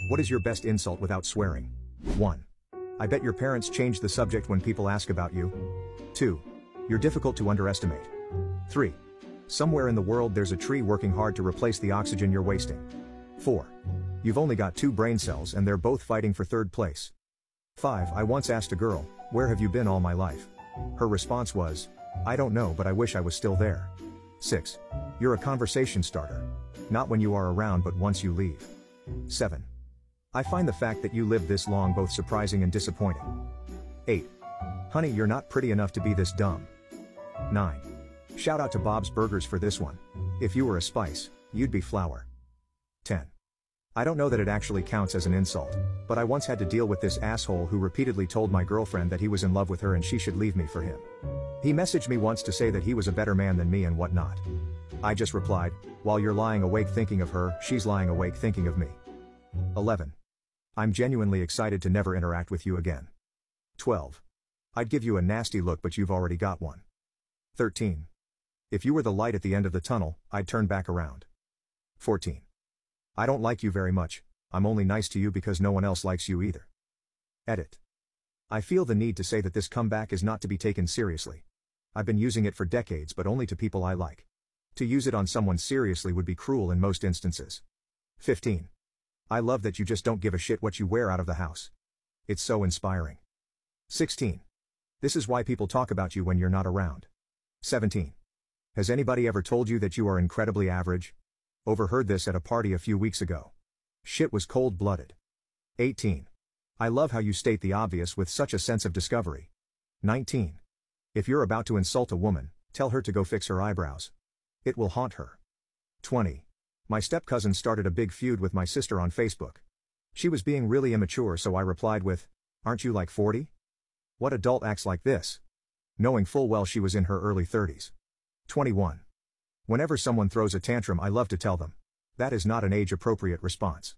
What is your best insult without swearing? 1. I bet your parents change the subject when people ask about you. 2. You're difficult to underestimate. 3. Somewhere in the world there's a tree working hard to replace the oxygen you're wasting. 4. You've only got 2 brain cells and they're both fighting for 3rd place. 5. I once asked a girl, "Where have you been all my life?" Her response was, "I don't know, but I wish I was still there." 6. You're a conversation starter. Not when you are around but once you leave. 7. I find the fact that you lived this long both surprising and disappointing. 8. Honey, you're not pretty enough to be this dumb. 9. Shout out to Bob's Burgers for this one. If you were a spice, you'd be flour. 10. I don't know that it actually counts as an insult, but I once had to deal with this asshole who repeatedly told my girlfriend that he was in love with her and she should leave me for him. He messaged me once to say that he was a better man than me and whatnot. I just replied, "While you're lying awake thinking of her, she's lying awake thinking of me." 11. I'm genuinely excited to never interact with you again. 12. I'd give you a nasty look but you've already got one. 13. If you were the light at the end of the tunnel, I'd turn back around. 14. I don't like you very much, I'm only nice to you because no one else likes you either. Edit. I feel the need to say that this comeback is not to be taken seriously. I've been using it for decades but only to people I like. To use it on someone seriously would be cruel in most instances. 15. I love that you just don't give a shit what you wear out of the house. It's so inspiring. 16. This is why people talk about you when you're not around. 17. Has anybody ever told you that you are incredibly average? Overheard this at a party a few weeks ago. Shit was cold-blooded. 18. I love how you state the obvious with such a sense of discovery. 19. If you're about to insult a woman, tell her to go fix her eyebrows. It will haunt her. 20. My step-cousin started a big feud with my sister on Facebook. She was being really immature so I replied with, "Aren't you like 40? What adult acts like this?" Knowing full well she was in her early 30s. 21. Whenever someone throws a tantrum I love to tell them, that is not an age-appropriate response.